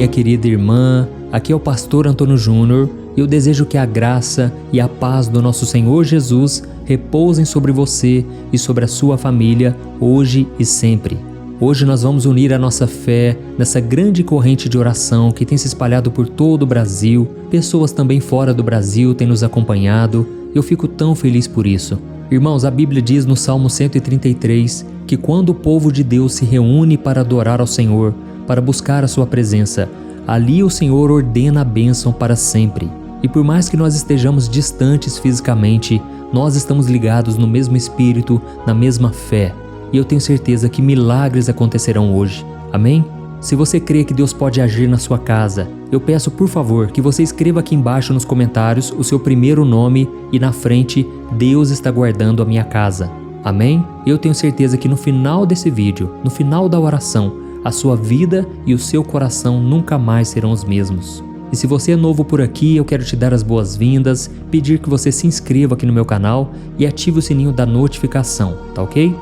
querida irmã, aqui é o pastor Antônio Júnior e eu desejo que a graça e a paz do nosso Senhor Jesus repousem sobre você e sobre a sua família hoje e sempre. Hoje nós vamos unir a nossa fé nessa grande corrente de oração que tem se espalhado por todo o Brasil. Pessoas também fora do Brasil têm nos acompanhado. Eu fico tão feliz por isso. Irmãos, a Bíblia diz no Salmo 133 que quando o povo de Deus se reúne para adorar ao Senhor, para buscar a sua presença, ali o Senhor ordena a bênção para sempre. E por mais que nós estejamos distantes fisicamente, nós estamos ligados no mesmo espírito, na mesma fé. E eu tenho certeza que milagres acontecerão hoje. Amém? Se você crê que Deus pode agir na sua casa, eu peço por favor que você escreva aqui embaixo nos comentários o seu primeiro nome e na frente, Deus está guardando a minha casa. Amém? Eu tenho certeza que no final desse vídeo, no final da oração, a sua vida e o seu coração nunca mais serão os mesmos. E se você é novo por aqui, eu quero te dar as boas-vindas, pedir que você se inscreva aqui no meu canal e ative o sininho da notificação, tá ok?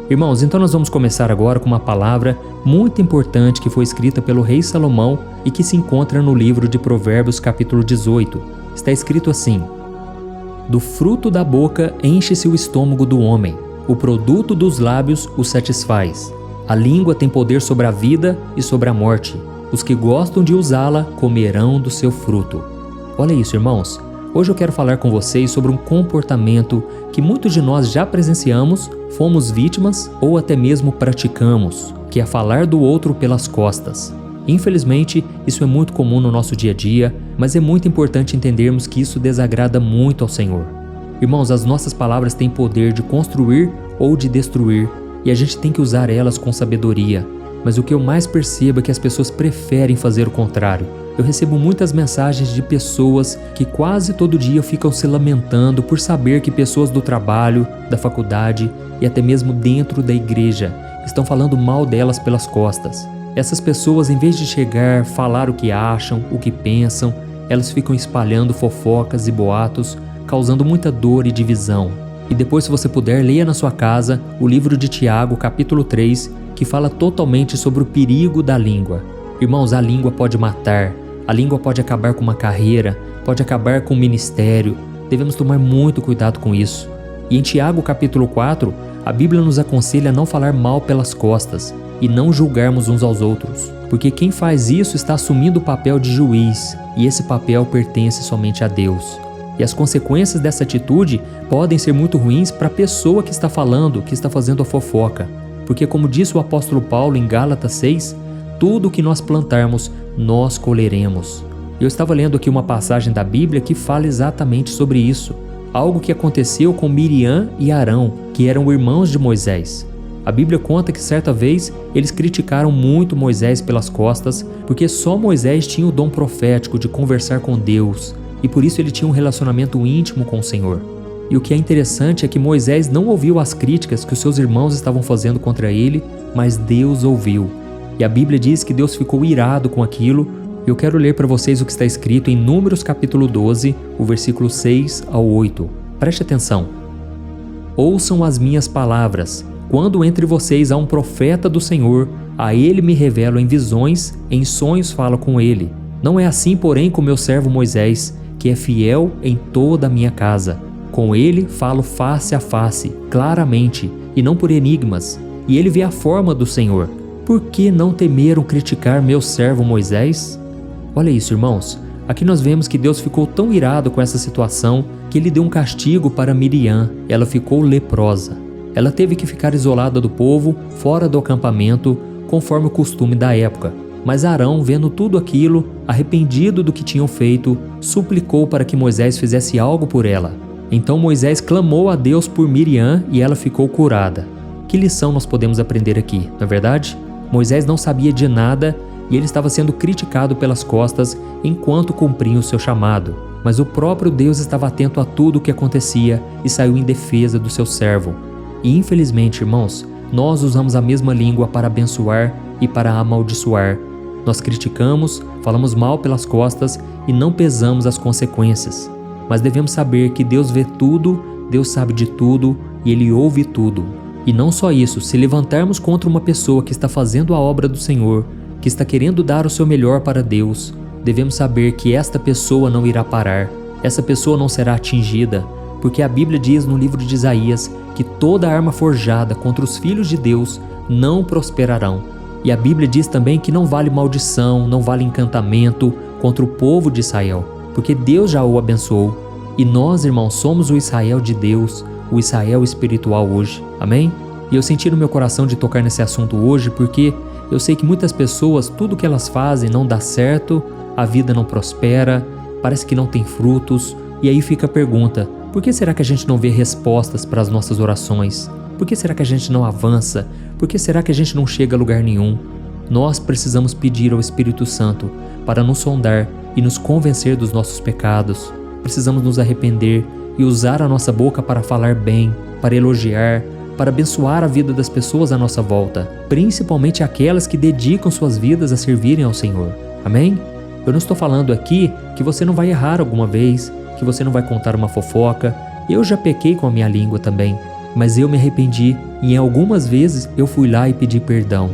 Irmãos, então nós vamos começar agora com uma palavra muito importante que foi escrita pelo rei Salomão e que se encontra no livro de Provérbios capítulo 18. Está escrito assim: do fruto da boca enche-se o estômago do homem, o produto dos lábios o satisfaz. A língua tem poder sobre a vida e sobre a morte. Os que gostam de usá-la comerão do seu fruto. Olha isso, irmãos. Hoje eu quero falar com vocês sobre um comportamento que muitos de nós já presenciamos, fomos vítimas ou até mesmo praticamos, que é falar do outro pelas costas. Infelizmente, isso é muito comum no nosso dia a dia, mas é muito importante entendermos que isso desagrada muito ao Senhor. Irmãos, as nossas palavras têm poder de construir ou de destruir, e a gente tem que usar elas com sabedoria. Mas o que eu mais percebo é que as pessoas preferem fazer o contrário. Eu recebo muitas mensagens de pessoas que quase todo dia ficam se lamentando por saber que pessoas do trabalho, da faculdade e até mesmo dentro da igreja estão falando mal delas pelas costas. Essas pessoas, em vez de chegar, falar o que acham, o que pensam, elas ficam espalhando fofocas e boatos, causando muita dor e divisão. E depois, se você puder, leia na sua casa o livro de Tiago, capítulo 3, que fala totalmente sobre o perigo da língua. Irmãos, a língua pode matar, a língua pode acabar com uma carreira, pode acabar com um ministério. Devemos tomar muito cuidado com isso. E em Tiago, capítulo 4, a Bíblia nos aconselha a não falar mal pelas costas e não julgarmos uns aos outros, porque quem faz isso está assumindo o papel de juiz, e esse papel pertence somente a Deus. E as consequências dessa atitude podem ser muito ruins para a pessoa que está falando, que está fazendo a fofoca. Porque, como disse o apóstolo Paulo em Gálatas 6, tudo o que nós plantarmos, nós colheremos. Eu estava lendo aqui uma passagem da Bíblia que fala exatamente sobre isso. Algo que aconteceu com Miriam e Arão, que eram irmãos de Moisés. A Bíblia conta que certa vez eles criticaram muito Moisés pelas costas, porque só Moisés tinha o dom profético de conversar com Deus, e por isso ele tinha um relacionamento íntimo com o Senhor. E o que é interessante é que Moisés não ouviu as críticas que os seus irmãos estavam fazendo contra ele, mas Deus ouviu. E a Bíblia diz que Deus ficou irado com aquilo. Eu quero ler para vocês o que está escrito em Números capítulo 12, o versículo 6 ao 8. Preste atenção. Ouçam as minhas palavras. Quando entre vocês há um profeta do Senhor, a ele me revelo em visões, em sonhos falo com ele. Não é assim, porém, com meu servo Moisés, que é fiel em toda a minha casa. Com ele falo face a face, claramente, e não por enigmas, e ele vê a forma do Senhor. Por que não temeram criticar meu servo Moisés? Olha isso, irmãos. Aqui nós vemos que Deus ficou tão irado com essa situação que ele deu um castigo para Miriam. Ela ficou leprosa. Ela teve que ficar isolada do povo, fora do acampamento, conforme o costume da época. Mas Arão, vendo tudo aquilo, arrependido do que tinham feito, suplicou para que Moisés fizesse algo por ela. Então Moisés clamou a Deus por Miriam e ela ficou curada. Que lição nós podemos aprender aqui, não é verdade? Moisés não sabia de nada e ele estava sendo criticado pelas costas enquanto cumpria o seu chamado. Mas o próprio Deus estava atento a tudo o que acontecia e saiu em defesa do seu servo. E infelizmente, irmãos, nós usamos a mesma língua para abençoar e para amaldiçoar. Nós criticamos, falamos mal pelas costas e não pesamos as consequências. Mas devemos saber que Deus vê tudo, Deus sabe de tudo e Ele ouve tudo. E não só isso, se levantarmos contra uma pessoa que está fazendo a obra do Senhor, que está querendo dar o seu melhor para Deus, devemos saber que esta pessoa não irá parar, essa pessoa não será atingida, porque a Bíblia diz no livro de Isaías que toda arma forjada contra os filhos de Deus não prosperarão. E a Bíblia diz também que não vale maldição, não vale encantamento contra o povo de Israel, porque Deus já o abençoou. E nós, irmãos, somos o Israel de Deus, o Israel espiritual hoje. Amém? E eu senti no meu coração de tocar nesse assunto hoje porque eu sei que muitas pessoas, tudo que elas fazem não dá certo, a vida não prospera, parece que não tem frutos. E aí fica a pergunta: por que será que a gente não vê respostas para as nossas orações? Por que será que a gente não avança? Por que será que a gente não chega a lugar nenhum? Nós precisamos pedir ao Espírito Santo para nos sondar e nos convencer dos nossos pecados. Precisamos nos arrepender e usar a nossa boca para falar bem, para elogiar, para abençoar a vida das pessoas à nossa volta, principalmente aquelas que dedicam suas vidas a servirem ao Senhor. Amém? Eu não estou falando aqui que você não vai errar alguma vez, que você não vai contar uma fofoca. Eu já pequei com a minha língua também, mas eu me arrependi e em algumas vezes eu fui lá e pedi perdão.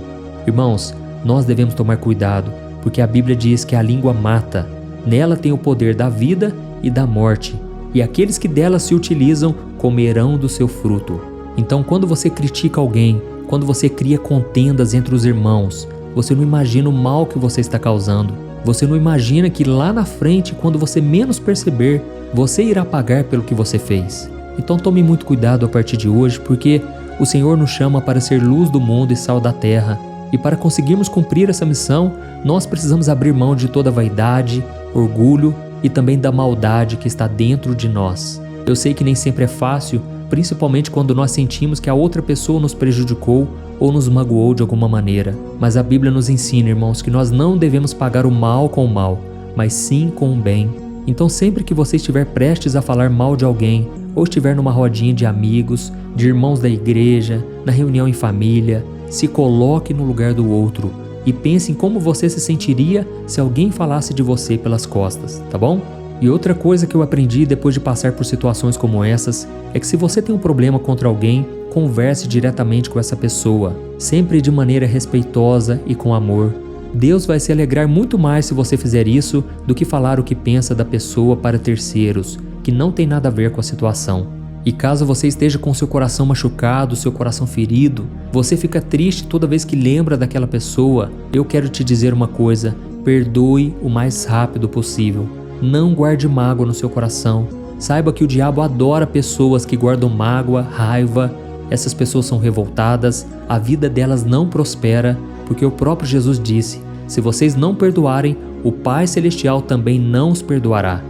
Irmãos, nós devemos tomar cuidado, porque a Bíblia diz que a língua mata. Nela tem o poder da vida e da morte, e aqueles que dela se utilizam comerão do seu fruto. Então, quando você critica alguém, quando você cria contendas entre os irmãos, você não imagina o mal que você está causando. Você não imagina que lá na frente, quando você menos perceber, você irá pagar pelo que você fez. Então tome muito cuidado a partir de hoje, porque o Senhor nos chama para ser luz do mundo e sal da terra. E para conseguirmos cumprir essa missão, nós precisamos abrir mão de toda vaidade, orgulho e também da maldade que está dentro de nós. Eu sei que nem sempre é fácil, principalmente quando nós sentimos que a outra pessoa nos prejudicou ou nos magoou de alguma maneira. Mas a Bíblia nos ensina, irmãos, que nós não devemos pagar o mal com o mal, mas sim com o bem. Então sempre que você estiver prestes a falar mal de alguém, ou estiver numa rodinha de amigos, de irmãos da igreja, na reunião em família, se coloque no lugar do outro e pense em como você se sentiria se alguém falasse de você pelas costas, tá bom? E outra coisa que eu aprendi depois de passar por situações como essas é que se você tem um problema contra alguém, converse diretamente com essa pessoa, sempre de maneira respeitosa e com amor. Deus vai se alegrar muito mais se você fizer isso do que falar o que pensa da pessoa para terceiros, que não tem nada a ver com a situação. E caso você esteja com seu coração machucado, seu coração ferido, você fica triste toda vez que lembra daquela pessoa, eu quero te dizer uma coisa: perdoe o mais rápido possível. Não guarde mágoa no seu coração. Saiba que o diabo adora pessoas que guardam mágoa, raiva. Essas pessoas são revoltadas, a vida delas não prospera, porque o próprio Jesus disse: se vocês não perdoarem, o Pai Celestial também não os perdoará.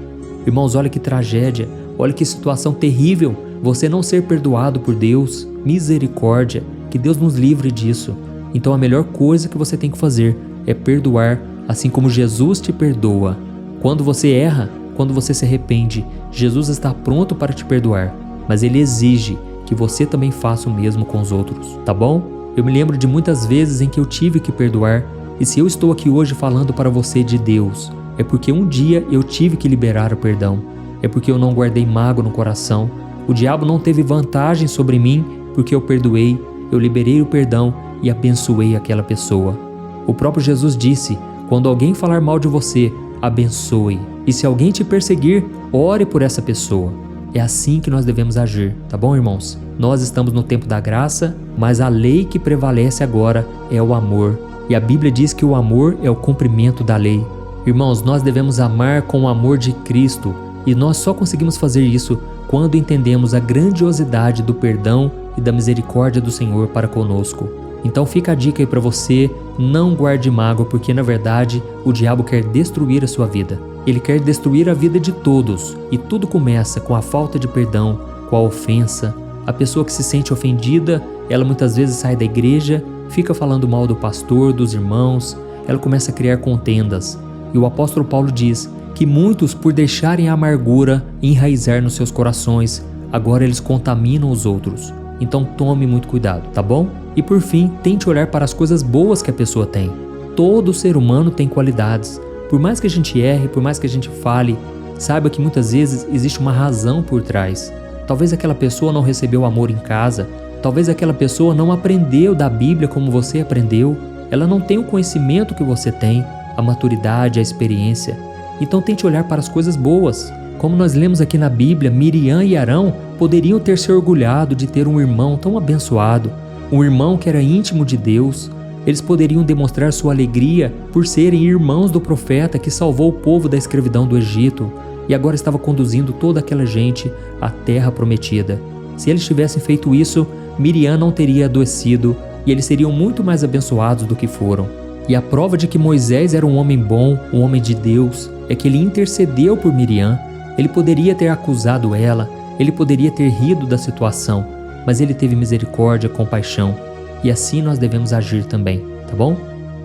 Irmãos, olha que tragédia, olha que situação terrível você não ser perdoado por Deus. Misericórdia, que Deus nos livre disso. Então a melhor coisa que você tem que fazer é perdoar, assim como Jesus te perdoa. Quando você erra, quando você se arrepende, Jesus está pronto para te perdoar, mas Ele exige que você também faça o mesmo com os outros, tá bom? Eu me lembro de muitas vezes em que eu tive que perdoar, e se eu estou aqui hoje falando para você de Deus, é porque um dia eu tive que liberar o perdão, é porque eu não guardei mágoa no coração. O diabo não teve vantagem sobre mim porque eu perdoei, eu liberei o perdão e abençoei aquela pessoa. O próprio Jesus disse: quando alguém falar mal de você, abençoe, e se alguém te perseguir, ore por essa pessoa. É assim que nós devemos agir, tá bom, irmãos? Nós estamos no tempo da graça, mas a lei que prevalece agora é o amor. E a Bíblia diz que o amor é o cumprimento da lei. Irmãos, nós devemos amar com o amor de Cristo, e nós só conseguimos fazer isso quando entendemos a grandiosidade do perdão e da misericórdia do Senhor para conosco. Então fica a dica aí para você: não guarde mágoa, porque na verdade o diabo quer destruir a sua vida. Ele quer destruir a vida de todos, e tudo começa com a falta de perdão, com a ofensa. A pessoa que se sente ofendida, ela muitas vezes sai da igreja, fica falando mal do pastor, dos irmãos, ela começa a criar contendas. E o apóstolo Paulo diz que muitos, por deixarem a amargura enraizar nos seus corações, agora eles contaminam os outros. Então tome muito cuidado, tá bom? E por fim, tente olhar para as coisas boas que a pessoa tem. Todo ser humano tem qualidades. Por mais que a gente erre, por mais que a gente fale, saiba que muitas vezes existe uma razão por trás. Talvez aquela pessoa não recebeu amor em casa, talvez aquela pessoa não aprendeu da Bíblia como você aprendeu. ela não tem o conhecimento que você tem, a maturidade, a experiência. Então tente olhar para as coisas boas. Como nós lemos aqui na Bíblia, Miriam e Arão poderiam ter se orgulhado de ter um irmão tão abençoado, um irmão que era íntimo de Deus. Eles poderiam demonstrar sua alegria por serem irmãos do profeta que salvou o povo da escravidão do Egito e agora estava conduzindo toda aquela gente à terra prometida. Se eles tivessem feito isso, Miriam não teria adoecido e eles seriam muito mais abençoados do que foram. E a prova de que Moisés era um homem bom, um homem de Deus, é que ele intercedeu por Miriam. Ele poderia ter acusado ela, ele poderia ter rido da situação, mas ele teve misericórdia, compaixão. E assim nós devemos agir também, tá bom?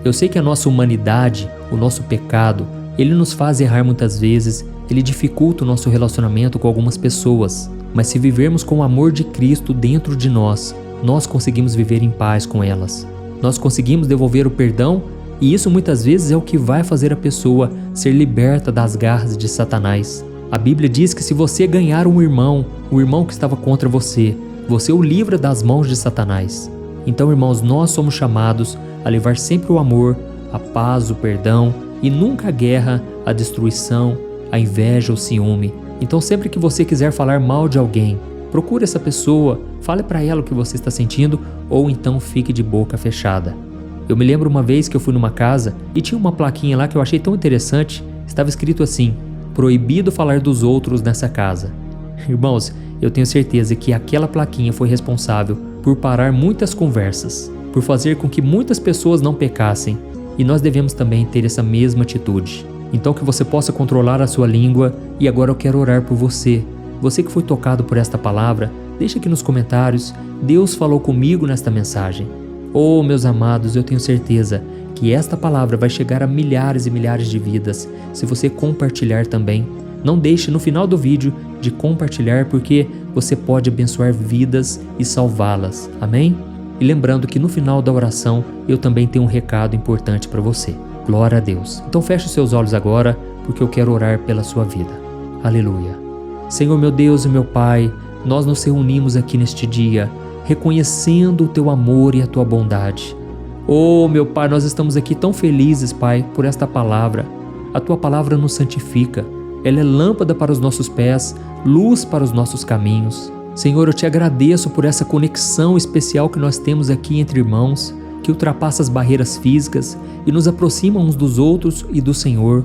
Eu sei que a nossa humanidade, o nosso pecado, ele nos faz errar muitas vezes, ele dificulta o nosso relacionamento com algumas pessoas. Mas se vivermos com o amor de Cristo dentro de nós, nós conseguimos viver em paz com elas. Nós conseguimos devolver o perdão e isso muitas vezes é o que vai fazer a pessoa ser liberta das garras de Satanás. A Bíblia diz que se você ganhar um irmão, o irmão que estava contra você, você o livra das mãos de Satanás. Então, irmãos, nós somos chamados a levar sempre o amor, a paz, o perdão e nunca a guerra, a destruição, a inveja ou ciúme. Então, sempre que você quiser falar mal de alguém, procure essa pessoa, fale para ela o que você está sentindo ou então fique de boca fechada. Eu me lembro uma vez que eu fui numa casa e tinha uma plaquinha lá que eu achei tão interessante, estava escrito assim: proibido falar dos outros nessa casa. Irmãos, eu tenho certeza que aquela plaquinha foi responsável por parar muitas conversas, por fazer com que muitas pessoas não pecassem, e nós devemos também ter essa mesma atitude. Então que você possa controlar a sua língua, e agora eu quero orar por você. Você que foi tocado por esta palavra, deixa aqui nos comentários, Deus falou comigo nesta mensagem. Oh, meus amados, eu tenho certeza que esta palavra vai chegar a milhares e milhares de vidas, se você compartilhar também. Não deixe no final do vídeo de compartilhar, porque você pode abençoar vidas e salvá-las. Amém? E lembrando que no final da oração, eu também tenho um recado importante para você. Glória a Deus. Então feche os seus olhos agora, porque eu quero orar pela sua vida. Aleluia. Senhor meu Deus e meu Pai, nós nos reunimos aqui neste dia, reconhecendo o Teu amor e a Tua bondade. Oh, meu Pai, nós estamos aqui tão felizes, Pai, por esta palavra. A Tua palavra nos santifica. Ela é lâmpada para os nossos pés, luz para os nossos caminhos. Senhor, eu Te agradeço por essa conexão especial que nós temos aqui entre irmãos, que ultrapassa as barreiras físicas e nos aproxima uns dos outros e do Senhor.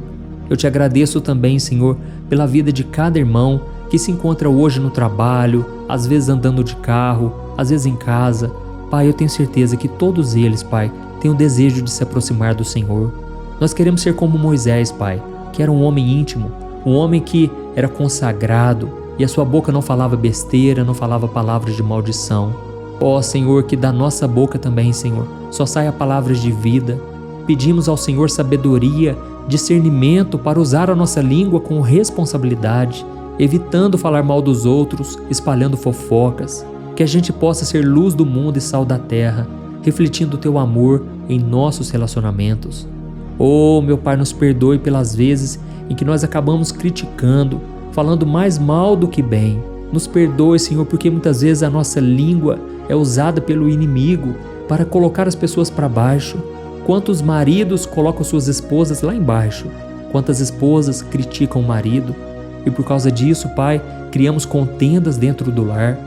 Eu Te agradeço também, Senhor, pela vida de cada irmão que se encontra hoje no trabalho, às vezes andando de carro, às vezes em casa. Pai, eu tenho certeza que todos eles, Pai, têm o desejo de se aproximar do Senhor. Nós queremos ser como Moisés, Pai, que era um homem íntimo, um homem que era consagrado e a sua boca não falava besteira, não falava palavras de maldição. Ó Senhor, que da nossa boca também, Senhor, só saia palavras de vida. Pedimos ao Senhor sabedoria, discernimento para usar a nossa língua com responsabilidade, evitando falar mal dos outros, espalhando fofocas. Que a gente possa ser luz do mundo e sal da terra, refletindo o Teu amor em nossos relacionamentos. Oh, meu Pai, nos perdoe pelas vezes em que nós acabamos criticando, falando mais mal do que bem. Nos perdoe, Senhor, porque muitas vezes a nossa língua é usada pelo inimigo para colocar as pessoas para baixo. Quantos maridos colocam suas esposas lá embaixo? Quantas esposas criticam o marido? E por causa disso, Pai, criamos contendas dentro do lar.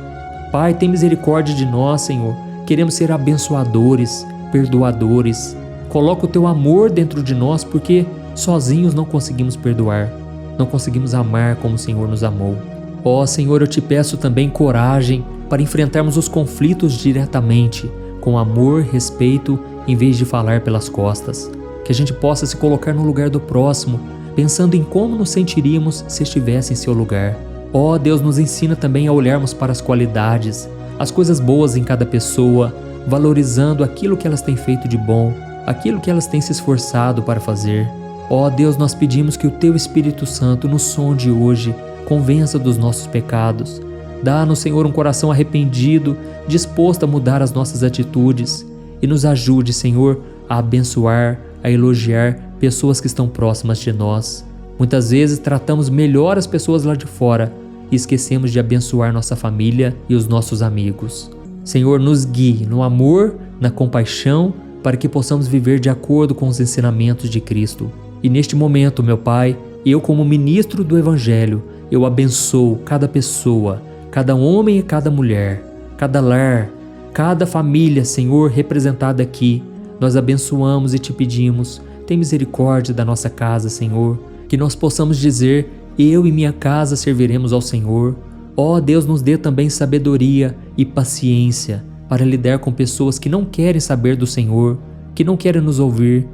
Pai, tem misericórdia de nós, Senhor. Queremos ser abençoadores, perdoadores. Coloca o Teu amor dentro de nós, porque sozinhos não conseguimos perdoar, não conseguimos amar como o Senhor nos amou. Ó Senhor, eu Te peço também coragem para enfrentarmos os conflitos diretamente, com amor, respeito, em vez de falar pelas costas. Que a gente possa se colocar no lugar do próximo, pensando em como nos sentiríamos se estivesse em seu lugar. Ó Deus, nos ensina também a olharmos para as qualidades, as coisas boas em cada pessoa, valorizando aquilo que elas têm feito de bom, aquilo que elas têm se esforçado para fazer. Ó Deus, nós pedimos que o Teu Espírito Santo nos sonde hoje, convença dos nossos pecados. Dá-nos, Senhor, um coração arrependido, disposto a mudar as nossas atitudes, e nos ajude, Senhor, a abençoar, a elogiar pessoas que estão próximas de nós. Muitas vezes tratamos melhor as pessoas lá de fora e esquecemos de abençoar nossa família e os nossos amigos. Senhor, nos guie no amor, na compaixão, para que possamos viver de acordo com os ensinamentos de Cristo. E neste momento, meu Pai, eu como ministro do Evangelho, eu abençoo cada pessoa, cada homem e cada mulher, cada lar, cada família, Senhor, representada aqui. Nós abençoamos e te pedimos, tem misericórdia da nossa casa, Senhor, que nós possamos dizer, eu e minha casa serviremos ao Senhor. Ó Deus, nos dê também sabedoria e paciência para lidar com pessoas que não querem saber do Senhor, que não querem nos ouvir.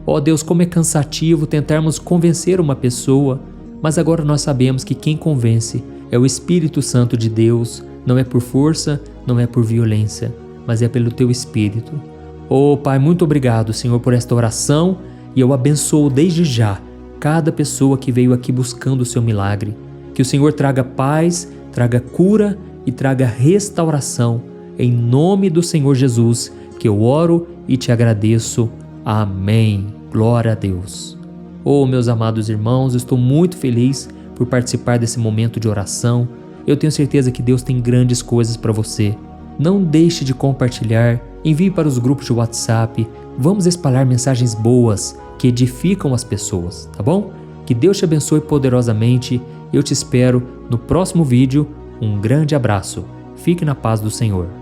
Ó Deus, como é cansativo tentarmos convencer uma pessoa, mas agora nós sabemos que quem convence é o Espírito Santo de Deus, não é por força, não é por violência, mas é pelo Teu Espírito. Ó Pai, muito obrigado, Senhor, por esta oração, e eu abençoo desde já cada pessoa que veio aqui buscando o Seu milagre. Que o Senhor traga paz, traga cura e traga restauração. Em nome do Senhor Jesus, que eu oro e te agradeço. Amém. Glória a Deus. Oh, meus amados irmãos, estou muito feliz por participar desse momento de oração. Eu tenho certeza que Deus tem grandes coisas para você. Não deixe de compartilhar, envie para os grupos de WhatsApp. Vamos espalhar mensagens boas que edificam as pessoas, tá bom? Que Deus te abençoe poderosamente. Eu te espero no próximo vídeo. Um grande abraço. Fique na paz do Senhor.